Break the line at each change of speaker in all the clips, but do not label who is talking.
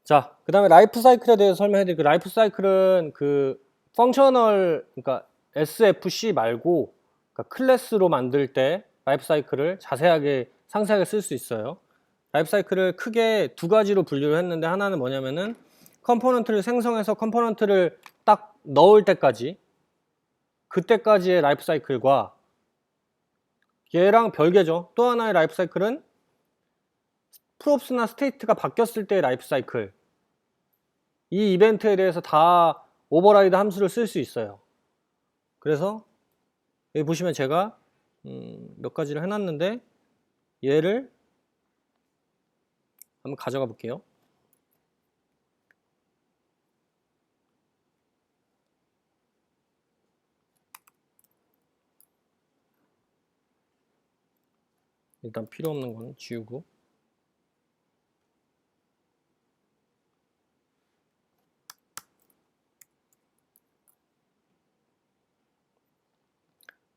자, 그 다음에 라이프 사이클에 대해서 설명해 드릴게요. 라이프 사이클은 그 펑셔널, 그러니까 SFC 말고 그러니까 클래스로 만들 때 라이프 사이클을 자세하게 상세하게 쓸 수 있어요. 라이프 사이클을 크게 두 가지로 분류를 했는데, 하나는 뭐냐면은 컴포넌트를 생성해서 컴포넌트를 딱 넣을 때까지, 그때까지의 라이프 사이클과 얘랑 별개죠. 또 하나의 라이프 사이클은 프롭스나 스테이트가 바뀌었을 때의 라이프 사이클. 이 이벤트에 대해서 다 오버라이드 함수를 쓸 수 있어요. 그래서 여기 보시면 제가 몇 가지를 해놨는데, 얘를 한번 가져가 볼게요. 일단 필요 없는 건 지우고,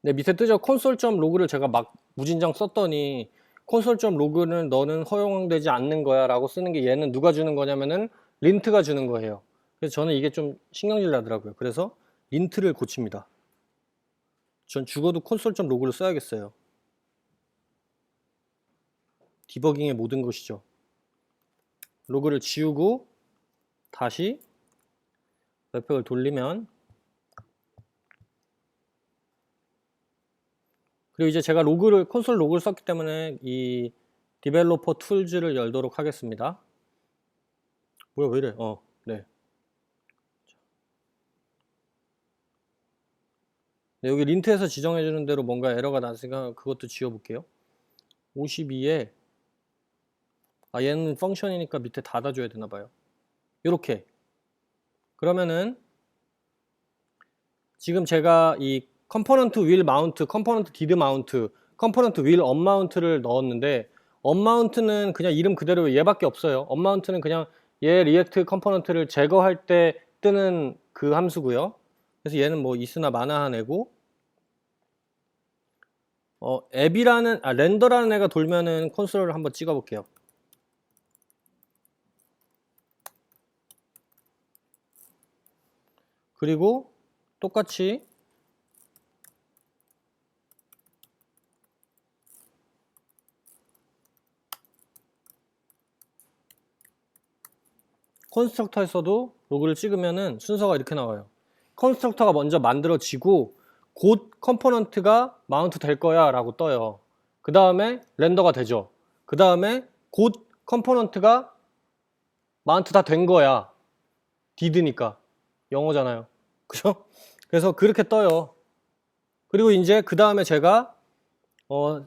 네, 밑에 뜨죠. console.log를 제가 막 무진장 썼더니 console.log는 너는 허용되지 않는 거야 라고 쓰는 게, 얘는 누가 주는 거냐면은 린트가 주는 거예요. 그래서 저는 이게 좀 신경질 나더라고요. 그래서 린트를 고칩니다. 전 죽어도 console.log를 써야겠어요. 디버깅의 모든 것이죠. 로그를 지우고 다시 웹팩을 돌리면, 그리고 이제 제가 콘솔 로그를 썼기 때문에 이 디벨로퍼 툴즈를 열도록 하겠습니다. 뭐야, 왜 이래? 네. 네, 여기 린트에서 지정해주는 대로 뭔가 에러가 났으니까 그것도 지워볼게요. 52에 얘는 펑션이니까 밑에 닫아줘야 되나봐요. 이렇게. 그러면은 지금 제가 이 컴포넌트 윌 마운트, 컴포넌트 디드 마운트, 컴포넌트 윌 언마운트를 넣었는데, 언마운트는 그냥 이름 그대로 얘밖에 없어요. 언마운트는 그냥 얘 리액트 컴포넌트를 제거할 때 뜨는 그 함수고요. 그래서 얘는 뭐 is나 마나한 애고, 렌더라는 애가 돌면은 콘솔을 한번 찍어 볼게요. 그리고 똑같이 컨스트럭터에서도 로그를 찍으면은 순서가 이렇게 나와요. 컨스트럭터가 먼저 만들어지고 곧 컴포넌트가 마운트 될 거야 라고 떠요. 그 다음에 렌더가 되죠. 그 다음에 곧 컴포넌트가 마운트 다 된 거야. did니까 영어잖아요. 그죠? 그래서 그렇게 떠요. 그리고 이제 그 다음에 제가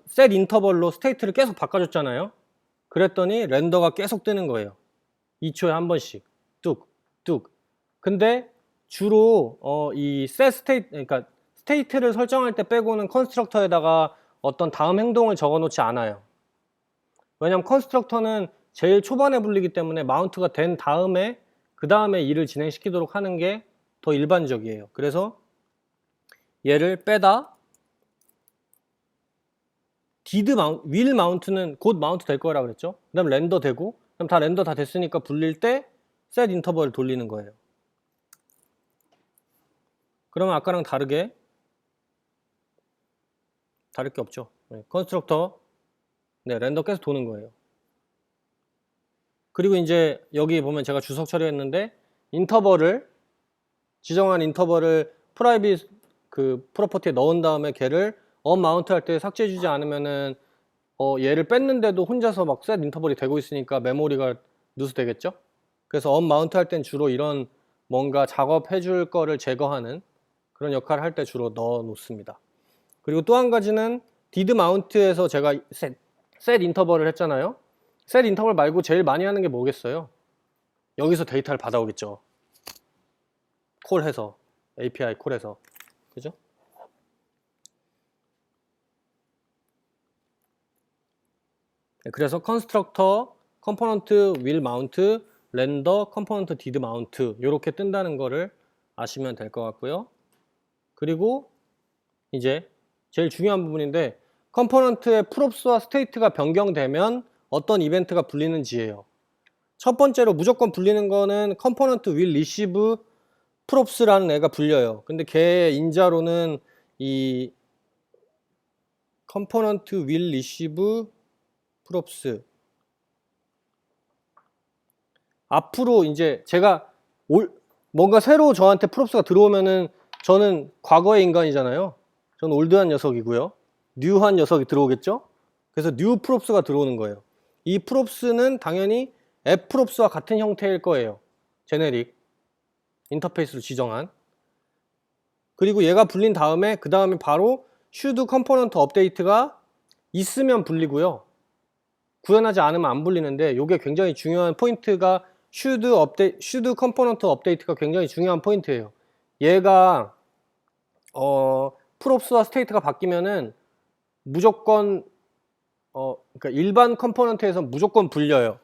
set 인터벌로 스테이트를 계속 바꿔줬잖아요. 그랬더니 렌더가 계속 뜨는 거예요. 2초에 한 번씩 뚝뚝. 근데 주로 이 set state, 그러니까 스테이트를 설정할 때 빼고는 컨스트럭터에다가 어떤 다음 행동을 적어 놓지 않아요. 왜냐면 컨스트럭터는 제일 초반에 불리기 때문에 마운트가 된 다음에 그 다음에 일을 진행시키도록 하는 게 더 일반적이에요. 그래서 얘를 빼다 윌 마운트는 곧 마운트 될 거라고 그랬죠. 그 다음 렌더 되고, 그럼 다 렌더 다 됐으니까 불릴 때 set 인터벌을 돌리는 거예요. 그러면 아까랑 다를 게 없죠. 컨스트럭터 렌더 계속 도는 거예요. 그리고 이제 여기 보면 제가 주석 처리했는데, 지정한 인터벌을 프라이빗 그 프로퍼티에 넣은 다음에 걔를 언마운트 할 때 삭제해주지 않으면은 얘를 뺐는데도 혼자서 막 셋 인터벌이 되고 있으니까 메모리가 누수되겠죠. 그래서 언마운트 할 땐 주로 이런 뭔가 작업해 줄 거를 제거하는 그런 역할을 할 때 주로 넣어 놓습니다. 그리고 또 한 가지는 did mount에서 제가 set 인터벌을 했잖아요. set 인터벌 말고 제일 많이 하는 게 뭐겠어요? 여기서 데이터를 받아오겠죠. 콜해서, API 콜해서. 그죠? 그래서 constructor, component will mount, render, component did mount 이렇게 뜬다는 거를 아시면 될 것 같고요. 그리고 이제 제일 중요한 부분인데, 컴포넌트의 props와 state가 변경되면 어떤 이벤트가 불리는지예요. 첫 번째로 무조건 불리는 거는 component will receive props라는 애가 불려요. 근데 걔 인자로는 이 component will receive props 앞으로 이제 제가 뭔가 새로 저한테 props가 들어오면은 저는 과거의 인간이잖아요. 저는 올드한 녀석이고요. 뉴한 녀석이 들어오겠죠? 그래서 new props가 들어오는 거예요. 이 props는 당연히 app props와 같은 형태일 거예요. 제네릭 인터페이스로 지정한. 그리고 얘가 불린 다음에 그 다음에 바로 should component update가 있으면 불리고요. 구현하지 않으면 안 불리는데 이게 굉장히 중요한 포인트가 should component update가 굉장히 중요한 포인트예요. 얘가 props와 state가 바뀌면은 무조건 그러니까 일반 컴포넌트에서 무조건 불려요.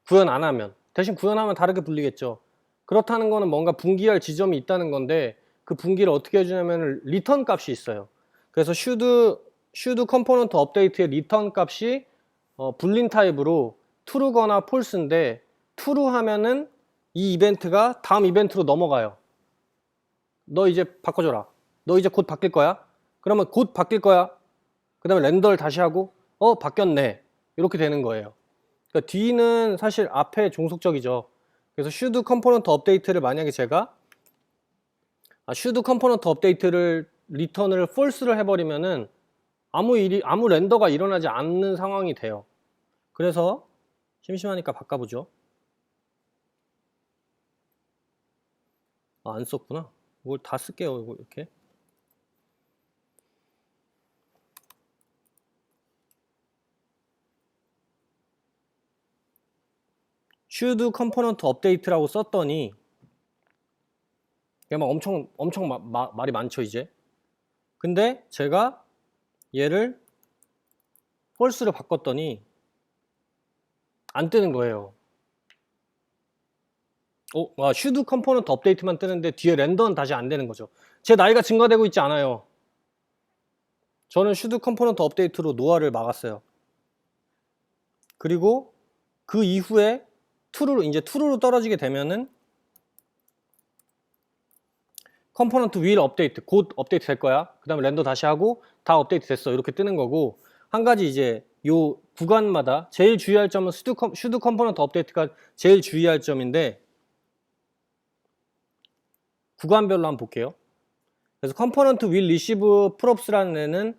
구현 안 하면. 대신 구현하면 다르게 불리겠죠. 그렇다는 거는 뭔가 분기할 지점이 있다는 건데 그 분기를 어떻게 해주냐면 리턴 값이 있어요. 그래서 should component update의 리턴 값이 불린 타입으로 true거나 false인데 true 하면은 이 이벤트가 다음 이벤트로 넘어가요. 너 이제 바꿔줘라. 너 이제 곧 바뀔 거야. 그러면 곧 바뀔 거야. 그 다음에 렌더를 다시 하고 바뀌었네. 이렇게 되는 거예요. 그러니까 D는 사실 앞에 종속적이죠. 그래서 should component update를 만약에 제가 should component update를 리턴을 false를 해버리면은 아무 렌더가 일어나지 않는 상황이 돼요. 그래서 심심하니까 바꿔보죠. 안 썼구나. 뭘 다 쓸게요. 이렇게. should component update라고 썼더니 막 엄청 말이 많죠 이제. 근데 제가 얘를 false로 바꿨더니 안 뜨는 거예요. should component update만 뜨는데 뒤에 렌더는 다시 안 되는 거죠. 제 나이가 증가되고 있지 않아요. 저는 should component update로 노화를 막았어요. 그리고 그 이후에 true로 떨어지게 되면은 component will update, 곧 업데이트 될 거야. 그 다음에 렌더 다시 하고 다 업데이트 됐어. 이렇게 뜨는 거고, 한 가지 이제 요 구간마다 제일 주의할 점은 should component update가 제일 주의할 점인데, 구간별로 한번 볼게요. 그래서 component will receive props라는 애는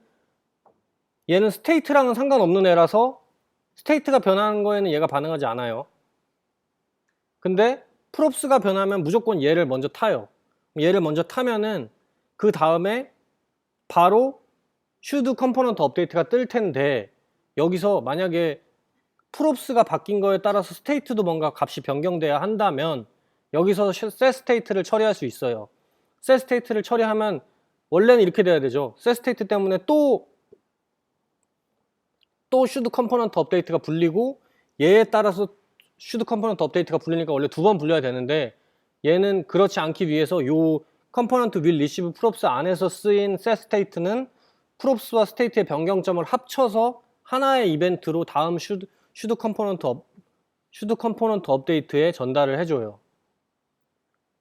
얘는 state랑은 상관없는 애라서 state가 변하는 거에는 얘가 반응하지 않아요. 근데 props가 변하면 무조건 얘를 먼저 타요. 얘를 먼저 타면은 그 다음에 바로 should component update가 뜰 텐데, 여기서 만약에 props가 바뀐 거에 따라서 state도 뭔가 값이 변경돼야 한다면 여기서 set state를 처리할 수 있어요. set state를 처리하면 원래는 이렇게 돼야 되죠. set state 때문에 또 should component update가 불리고, 얘에 따라서 should component update가 불리니까 원래 두 번 불려야 되는데, 얘는 그렇지 않기 위해서 요 component will receive props 안에서 쓰인 set state는 props와 state의 변경점을 합쳐서 하나의 이벤트로 다음 should component update에 전달을 해줘요.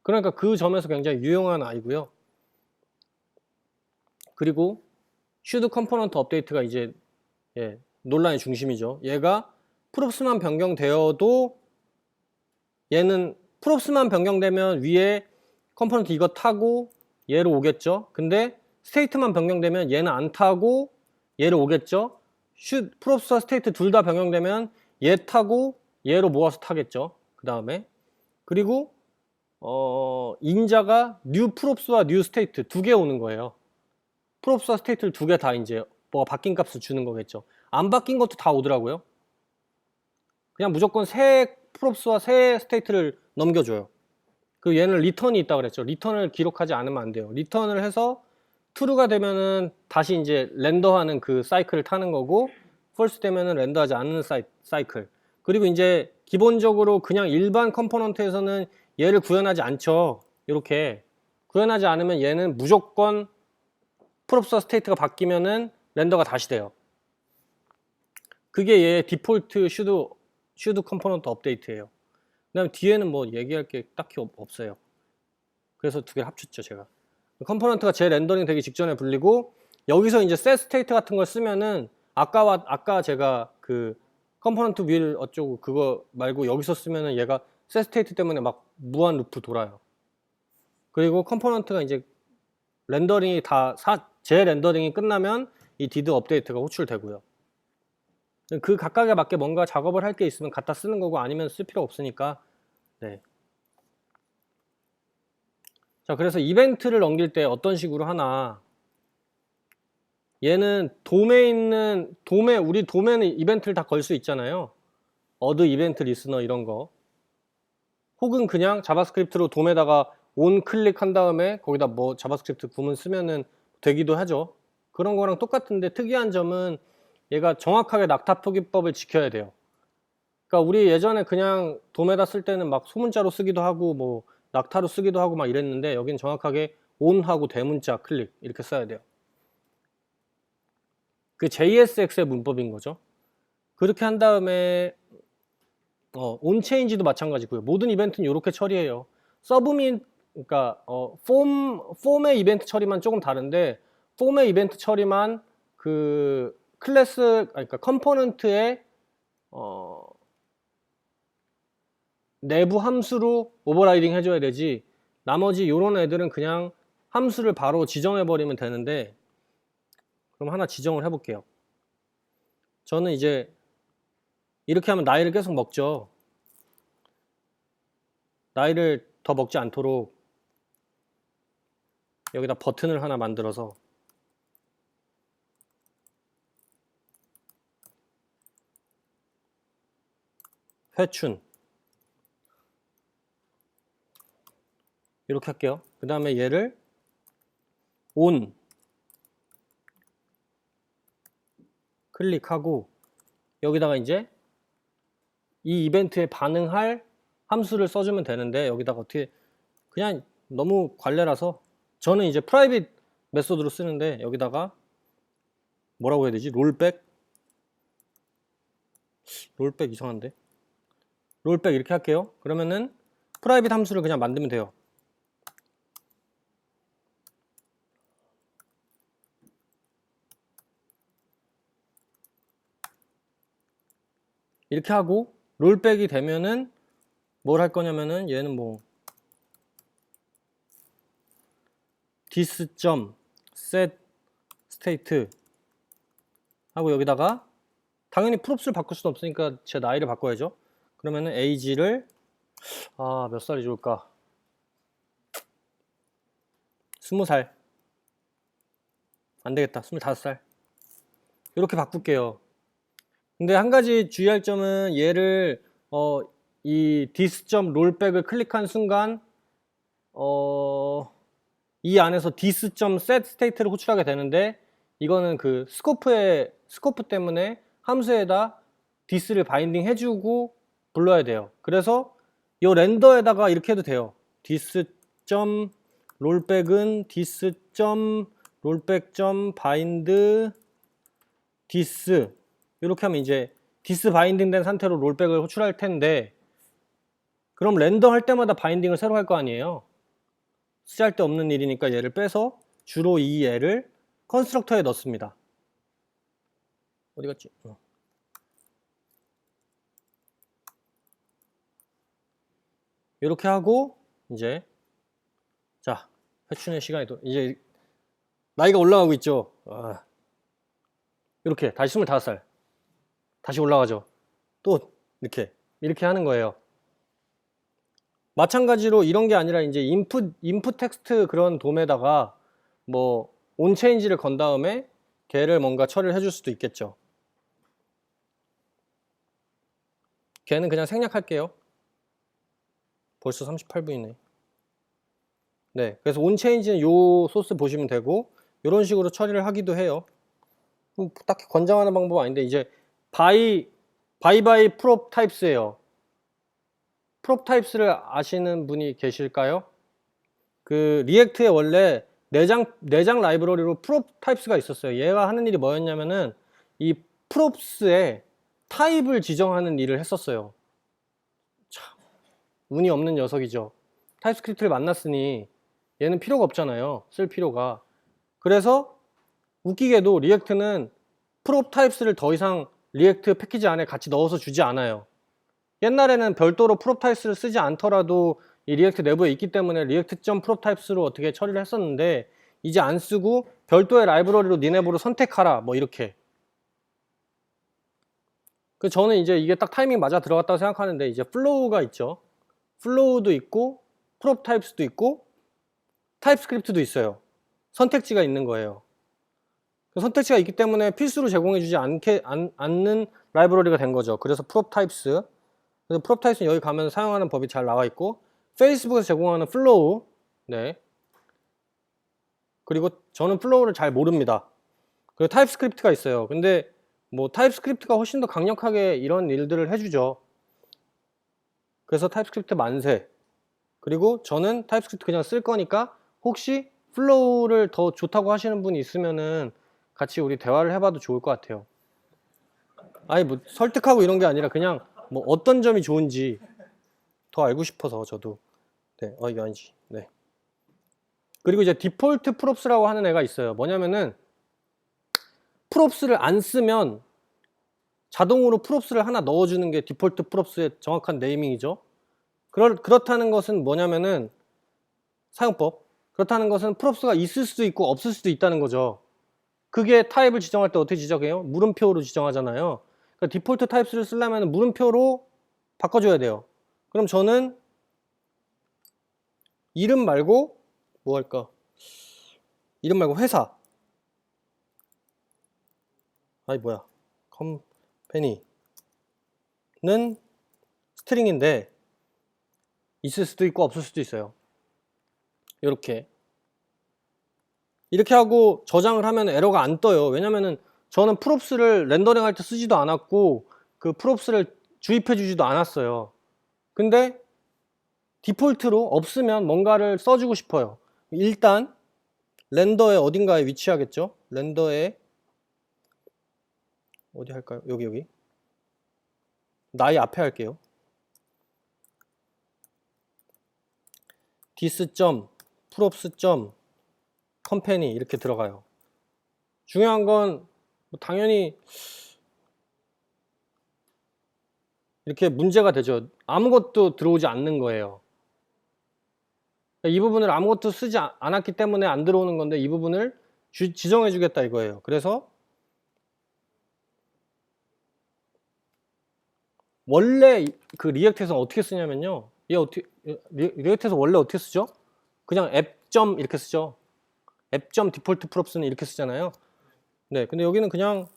그러니까 그 점에서 굉장히 유용한 아이고요. 그리고 should component update가 이제 논란의 중심이죠. 얘가 props만 변경되어도 얘는 props만 변경되면 위에 컴포넌트 이거 타고 얘로 오겠죠. 근데 state만 변경되면 얘는 안 타고 얘로 오겠죠. props와 state 둘 다 변경되면 얘 타고 얘로 모아서 타겠죠. 그 다음에 그리고 인자가 new props와 new state 두 개 오는 거예요. props와 state를 두 개 다 이제 뭐가 바뀐 값을 주는 거겠죠. 안 바뀐 것도 다 오더라고요. 그냥 무조건 새 props와 새 state를 넘겨줘요. 그 얘는 리턴이 있다 그랬죠. 리턴을 기록하지 않으면 안 돼요. 리턴을 해서 true가 되면은 다시 이제 렌더하는 그 사이클을 타는 거고, false 되면은 렌더하지 않는 사이클. 그리고 이제 기본적으로 그냥 일반 컴포넌트에서는 얘를 구현하지 않죠. 이렇게 구현하지 않으면 얘는 무조건 props와 state가 바뀌면은 렌더가 다시 돼요. 그게 얘의 디폴트 should should 컴포넌트 업데이트예요. 그 다음에 뒤에는 뭐 얘기할 게 딱히 없어요. 그래서 두 개를 합쳤죠, 제가. 컴포넌트가 제 렌더링 되기 직전에 불리고, 여기서 이제 set state 같은 걸 쓰면은 아까 제가 그 컴포넌트 will 어쩌고 그거 말고 여기서 쓰면은 얘가 set state 때문에 막 무한 루프 돌아요. 그리고 컴포넌트가 이제 렌더링이 제 렌더링이 끝나면 이 did 업데이트가 호출되고요. 그 각각에 맞게 뭔가 작업을 할 게 있으면 갖다 쓰는 거고 아니면 쓸 필요 없으니까. 네. 자, 그래서 이벤트를 넘길 때 어떤 식으로 하나. 얘는 우리 돔에는 이벤트를 다 걸 수 있잖아요. 어드 이벤트 리스너 이런 거. 혹은 그냥 자바스크립트로 돔에다가 온 클릭한 다음에 거기다 뭐 자바스크립트 구문 쓰면은 되기도 하죠. 그런 거랑 똑같은데 특이한 점은 얘가 정확하게 낙타 표기법을 지켜야 돼요. 그러니까 우리 예전에 그냥 돔에다 쓸 때는 막 소문자로 쓰기도 하고 뭐 낙타로 쓰기도 하고 막 이랬는데 여긴 정확하게 on하고 대문자 클릭 이렇게 써야 돼요. 그 JSX의 문법인 거죠. 그렇게 한 다음에 onChange도 마찬가지고요. 모든 이벤트는 이렇게 처리해요. 서브민 그러니까 폼의 이벤트 처리만 조금 다른데 폼의 이벤트 처리만 그 클래스 그러니까 컴포넌트의 내부 함수로 오버라이딩 해줘야 되지 나머지 요런 애들은 그냥 함수를 바로 지정해 버리면 되는데 그럼 하나 지정을 해볼게요. 저는 이제 이렇게 하면 나이를 계속 먹죠. 나이를 더 먹지 않도록 여기다 버튼을 하나 만들어서 회춘 이렇게 할게요. 그 다음에 얘를 on 클릭하고 여기다가 이제 이 이벤트에 반응할 함수를 써주면 되는데 여기다가 어떻게 그냥 너무 관례라서 저는 이제 프라이빗 메소드로 쓰는데 여기다가 뭐라고 해야 되지? 롤백 이상한데 롤백 이렇게 할게요. 그러면은 프라이빗 함수를 그냥 만들면 돼요. 이렇게 하고 롤백이 되면은 뭘 할 거냐면은 얘는 뭐 this.set state 하고 여기다가 당연히 프롭스를 바꿀 수는 없으니까 제 나이를 바꿔야죠. 그러면은 age를 몇 살이 좋을까? 20살 안 되겠다. 25살 이렇게 바꿀게요. 근데 한 가지 주의할 점은 얘를 이 this.rollback을 클릭한 순간 이 안에서 this.set state를 호출하게 되는데 이거는 그 스코프 때문에 함수에다 this를 바인딩 해주고 불러야 돼요. 그래서 이 렌더에다가 이렇게 해도 돼요. this.rollback은 this.rollback.bind this 이렇게 하면 이제 this 바인딩 된 상태로 롤백을 호출할 텐데 그럼 렌더 할 때마다 바인딩을 새로 할 거 아니에요. 쓰잘데 없는 일이니까 얘를 빼서 주로 이 애를 컨스트럭터에 넣습니다. 어디 갔지? 이렇게 하고 이제 자 회춘의 시간이 또 이제 나이가 올라가고 있죠. 이렇게 다시 25살 다시 올라가죠. 또 이렇게 하는 거예요. 마찬가지로 이런 게 아니라 이제 인풋 텍스트 그런 돔에다가 뭐 onChange를 건 다음에 걔를 뭔가 처리를 해줄 수도 있겠죠. 걔는 그냥 생략할게요. 벌써 38분이네. 네, 그래서 onChange는 요 소스 보시면 되고 이런 식으로 처리를 하기도 해요. 딱히 권장하는 방법 아닌데 이제 by prop types예요. prop types를 아시는 분이 계실까요? 그 리액트에 원래 내장 라이브러리로 prop types가 있었어요. 얘가 하는 일이 뭐였냐면은 이 props에 타입을 지정하는 일을 했었어요. 참 운이 없는 녀석이죠. 타입스크립트를 만났으니 얘는 필요가 없잖아요. 쓸 필요가. 그래서 웃기게도 리액트는 프롭 타입스를 더 이상 리액트 패키지 안에 같이 넣어서 주지 않아요. 옛날에는 별도로 프롭 타입스를 쓰지 않더라도 이 리액트 내부에 있기 때문에 리액트.프롭 타입스로 어떻게 처리를 했었는데 이제 안 쓰고 별도의 라이브러리로 니네브로 선택하라 뭐 이렇게. 그 저는 이제 이게 딱 타이밍 맞아 들어갔다고 생각하는데 이제 플로우가 있죠. 플로우도 있고 프롭 타입스도 있고 타입스크립트도 있어요. 선택지가 있는 거예요. 선택지가 있기 때문에 필수로 제공해주지 않는 라이브러리가 된 거죠. 그래서 프롭 타입스. 그래서 프롭 타입스는 여기 가면 사용하는 법이 잘 나와 있고 페이스북에서 제공하는 플로우. 네. 그리고 저는 플로우를 잘 모릅니다. 그리고 타입스크립트가 있어요. 근데 뭐 타입스크립트가 훨씬 더 강력하게 이런 일들을 해주죠. 그래서 타입스크립트 만세. 그리고 저는 타입스크립트 그냥 쓸 거니까 혹시 플로우를 더 좋다고 하시는 분이 있으면은 같이 우리 대화를 해봐도 좋을 것 같아요. 아니 뭐 설득하고 이런 게 아니라 그냥 뭐 어떤 점이 좋은지 더 알고 싶어서 저도. 네, 이게 아니지. 네. 그리고 이제 디폴트 프롭스라고 하는 애가 있어요. 뭐냐면은 프롭스를 안 쓰면 자동으로 프롭스를 하나 넣어주는 게 디폴트 프롭스의 정확한 네이밍이죠. 그렇다는 것은 뭐냐면은 사용법. 그렇다는 것은 프롭스가 있을 수도 있고 없을 수도 있다는 거죠. 그게 타입을 지정할 때 어떻게 지정해요? 물음표로 지정하잖아요. 그러니까 디폴트 타입스를 쓰려면 물음표로 바꿔줘야 돼요. 그럼 저는 이름 말고 뭐 할까? 이름 말고 회사. 아니 뭐야? 컴퍼니는 스트링인데 있을 수도 있고 없을 수도 있어요. 이렇게 하고 저장을 하면 에러가 안 떠요. 왜냐면은 저는 프롭스를 렌더링 할 때 쓰지도 않았고 그 프롭스를 주입해 주지도 않았어요. 근데 디폴트로 없으면 뭔가를 써주고 싶어요. 일단 렌더의 어딘가에 위치하겠죠. 렌더에 어디 할까요? 여기 나의 앞에 할게요. dis.props.company 이렇게 들어가요. 중요한 건 당연히 이렇게 문제가 되죠. 아무것도 들어오지 않는 거예요. 이 부분을 아무것도 쓰지 않았기 때문에 안 들어오는 건데 이 부분을 지정해 주겠다 이거예요. 그래서 원래 그 리액트에서 어떻게 쓰냐면요. 리액트에서 원래 어떻게 쓰죠? 그냥 앱. 이렇게 쓰죠. 앱. 디폴트 프롭스는 이렇게 쓰잖아요. 네, 근데 여기는 그냥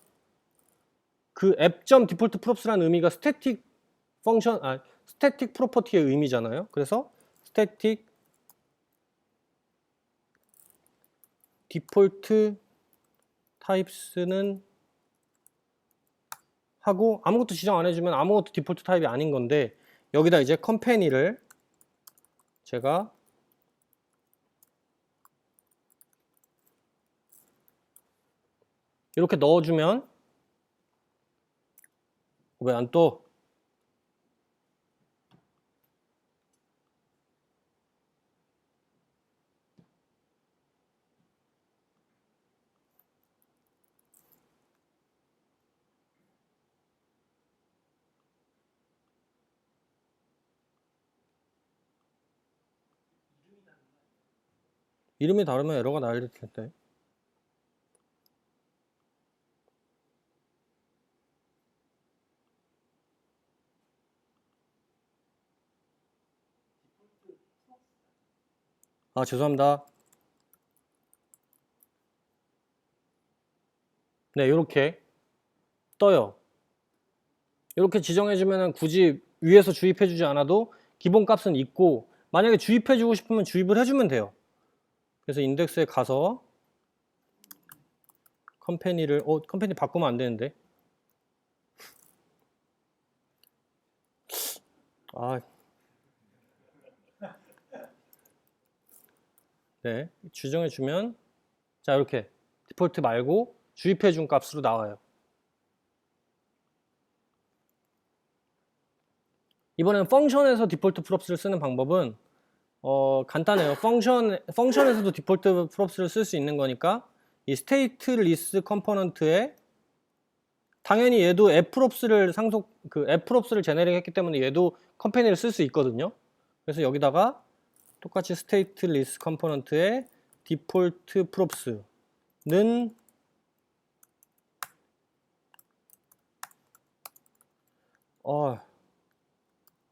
그 앱. 디폴트 프롭스라는 의미가 스태틱 스태틱 프로퍼티의 의미잖아요. 그래서 스태틱 디폴트 타입스는 하고 아무것도 지정 안 해주면 아무것도 디폴트 타입이 아닌 건데 여기다 이제 컴퍼니를 제가 이렇게 넣어주면 왜 안 떠? 이름이 다르면 에러가 나올 텐데. 아, 죄송합니다. 네, 이렇게 떠요. 이렇게 지정해주면 굳이 위에서 주입해주지 않아도 기본 값은 있고 만약에 주입해주고 싶으면 주입을 해주면 돼요. 그래서 인덱스에 가서 컴퍼니를 컴퍼니 바꾸면 안 되는데. 아, 네, 지정해주면 자 이렇게 디폴트 말고 주입해준 값으로 나와요. 이번에는 펑션에서 디폴트 프롭스를 쓰는 방법은 간단해요. 펑션에서도 디폴트 프롭스를 쓸 수 있는 거니까 이 스테이트 리스 컴포넌트에 당연히 얘도 frops를 frops를 제네릭 했기 때문에 얘도 컴퍼니를 쓸 수 있거든요. 그래서 여기다가 똑같이 스테이트 리스 컴포넌트에 디폴트 props는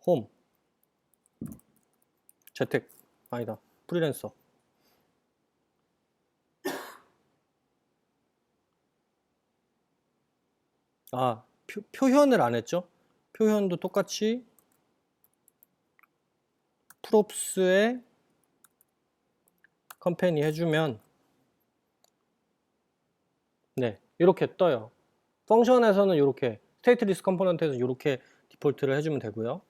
홈 재택 아니다 프리랜서 표현을 안 했죠. 표현도 똑같이 props에 컴퍼니 해주면 네 이렇게 떠요. 펑션에서는 이렇게 스테이트 리스 컴포넌트에서 이렇게 디폴트를 해주면 되고요.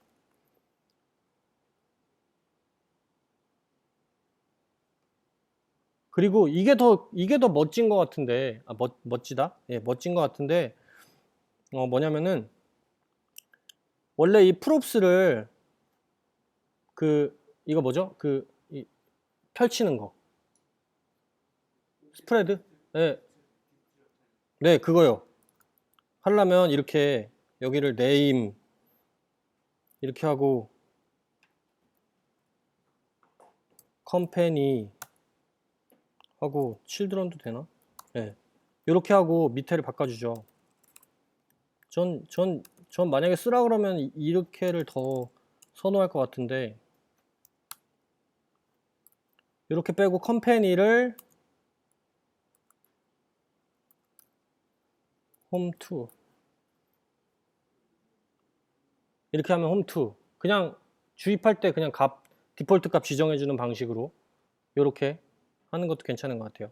그리고 이게 더 멋진 것 같은데 멋지다. 예, 멋진 것 같은데 뭐냐면은 원래 이 props를 이거 뭐죠? 펼치는 거 스프레드? 네, 네 그거요. 하려면 이렇게 여기를 name 이렇게 하고 company 하고 children도 되나? 네. 이렇게 하고 밑에를 바꿔주죠. 전 만약에 쓰라 그러면 이렇게를 더 선호할 것 같은데 이렇게 빼고 company를 home2 이렇게 하면 home2 그냥 주입할 때 그냥 디폴트 값 지정해주는 방식으로 이렇게 하는 것도 괜찮은 것 같아요.